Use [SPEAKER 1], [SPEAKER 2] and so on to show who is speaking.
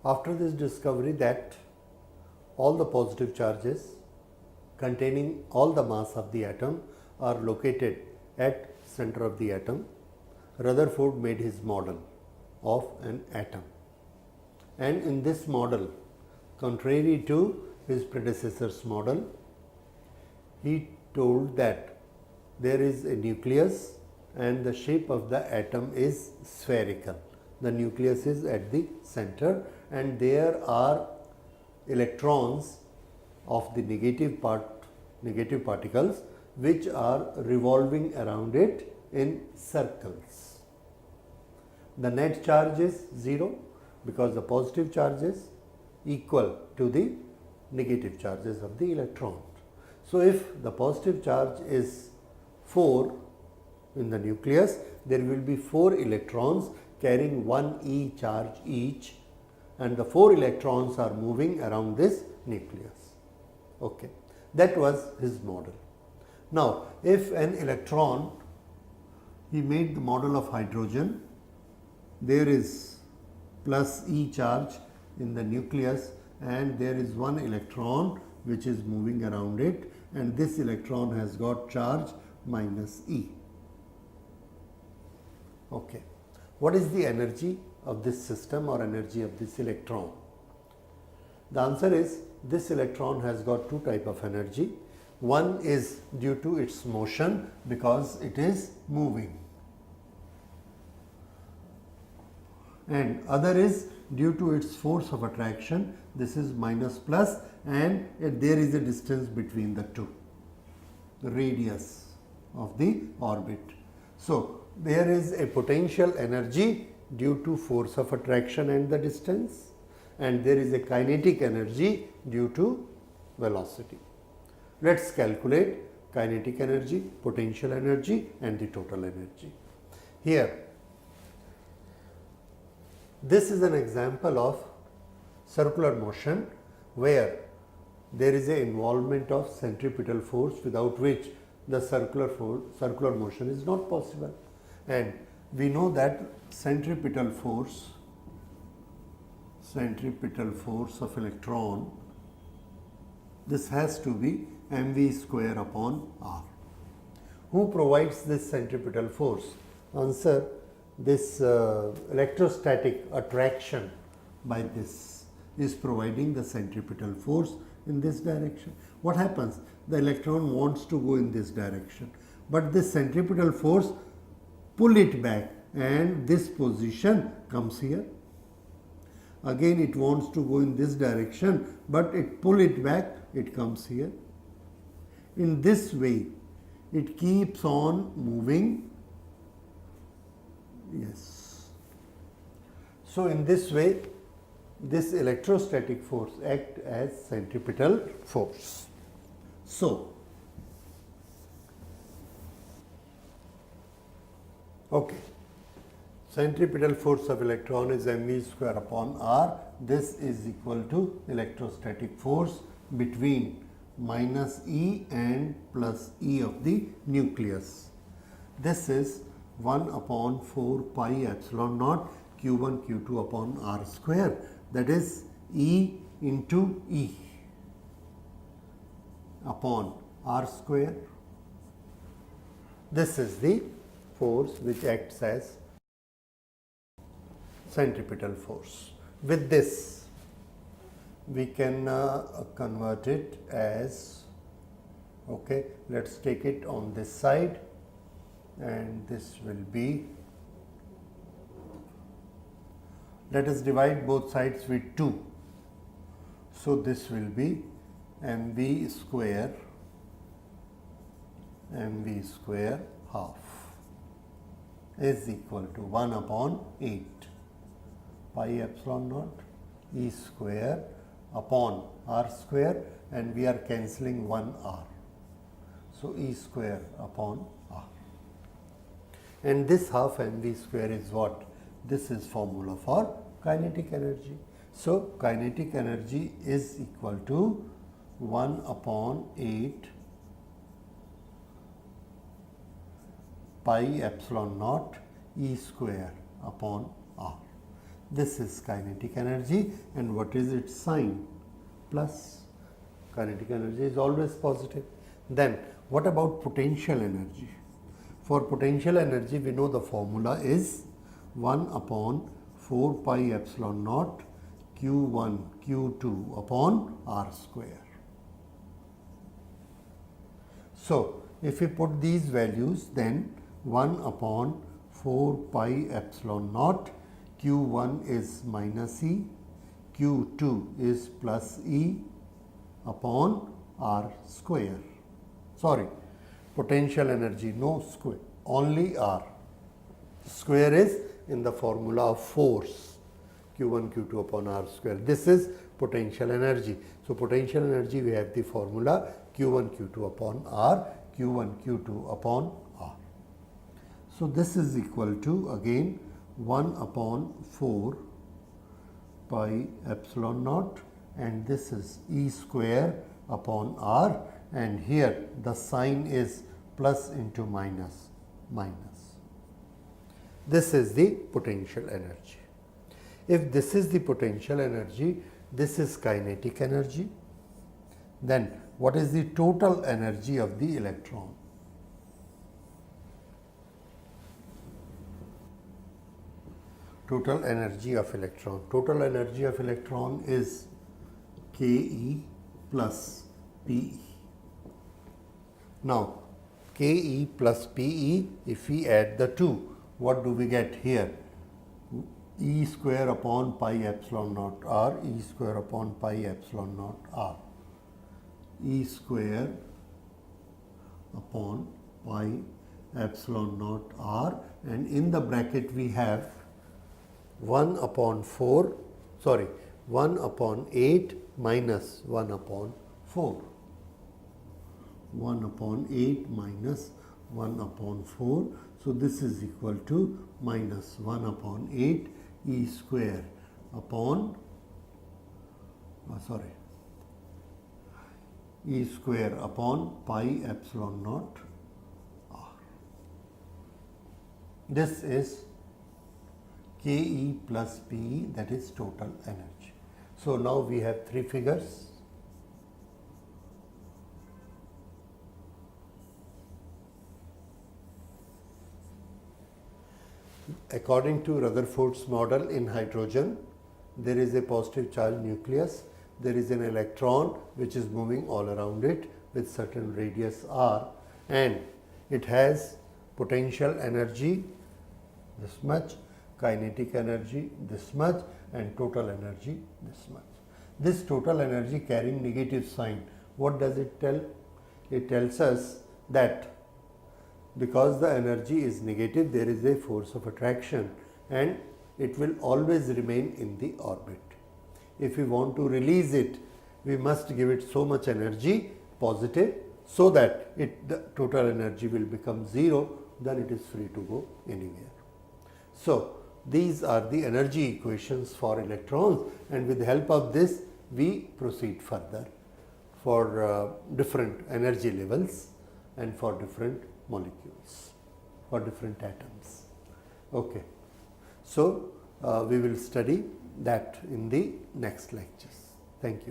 [SPEAKER 1] After this discovery that all the positive charges containing all the mass of the atom are located at center of the atom, Rutherford made his model of an atom. And in this model, contrary to his predecessor's model, he told that there is a nucleus and the shape of the atom is spherical. The nucleus is at the center and there are electrons of the negative particles which are revolving around it in circles. The net charge is 0 because the positive charge is equal to the negative charges of the electron. So, if the positive charge is 4 in the nucleus, there will be 4 electrons carrying 1 E charge each, and the 4 electrons are moving around this nucleus. Okay. That was his model. Now, if an electron, he made the model of hydrogen, there is plus E charge in the nucleus and there is 1 electron which is moving around it, and this electron has got charge minus E. Okay. What is the energy of this system or energy of this electron? The answer is this electron has got 2 types of energy. One is due to its motion because it is moving, and other is due to its force of attraction. This is minus plus, and there is a distance between the two, the radius of the orbit. So, there is a potential energy due to force of attraction and the distance, and there is a kinetic energy due to velocity. Let us calculate kinetic energy, potential energy and the total energy. Here, this is an example of circular motion where there is an involvement of centripetal force without which the circular motion is not possible. And we know that centripetal force of electron, this has to be mv square upon r. Who provides this centripetal force? Answer, this electrostatic attraction by this is providing the centripetal force in this direction. What happens? The electron wants to go in this direction, but this centripetal force pull it back and this position comes here. Again it wants to go in this direction, but it pull it back, it comes here. In this way it keeps on moving. Yes. So, in this way this electrostatic force acts as centripetal force. So, okay, centripetal force of electron is mv square upon r. This is equal to electrostatic force between minus E and plus E of the nucleus. This is 1 upon 4 pi epsilon naught q1 q2 upon r square, that is E into E upon r square. This is the force which acts as centripetal force. With this we can convert it as, okay, let us take it on this side, and this will be, let us divide both sides with 2. So, this will be mv square half is equal to 1 upon 8 pi epsilon naught E square upon r square, and we are cancelling 1 r. So, E square upon r, and this half mv square is what? This is formula for kinetic energy. So, kinetic energy is equal to 1 upon 8 pi epsilon naught E square upon r. This is kinetic energy, and what is its sign? Plus. Kinetic energy is always positive. Then what about potential energy? For potential energy, we know the formula is 1 upon 4 pi epsilon naught Q1 Q2 upon R square. So if we put these values, then 1 upon 4 pi epsilon naught, Q1 is minus E, Q2 is plus E upon R square. Sorry, potential energy, no square, only R. Square is in the formula of force, Q1 Q2 upon R square. This is potential energy. So potential energy, we have the formula Q1 Q2 upon R, Q1 Q2 upon R. So this is equal to again 1 upon 4 pi epsilon naught, and this is E square upon R, and here the sign is plus into minus, minus. This is the potential energy. If this is the potential energy, this is kinetic energy, then what is the total energy of the electron? Total energy of electron. Total energy of electron is Ke plus Pe. Now, Ke plus Pe, if we add the two, what do we get here? E square upon pi epsilon naught R, E square upon pi epsilon naught R. E square upon pi epsilon naught R, and in the bracket we have 1 upon 8 minus 1 upon 4. 1 upon 8 minus 1 upon 4. So this is equal to minus 1 upon 8 E square upon E square upon pi epsilon naught R. This is Ke plus Pe, that is total energy. So now we have three figures. According to Rutherford's model, in hydrogen, there is a positive charged nucleus. There is an electron which is moving all around it with certain radius r, and it has potential energy this much, kinetic energy this much, and total energy this much. This total energy carrying negative sign, what does it tell? It tells us that because the energy is negative, there is a force of attraction and it will always remain in the orbit. If we want to release it, we must give it so much energy, positive, so that the total energy will become zero, then it is free to go anywhere. So these are the energy equations for electrons, and with the help of this we proceed further for different energy levels and for different molecules, for different atoms. Okay. So we will study that in the next lectures. Thank you.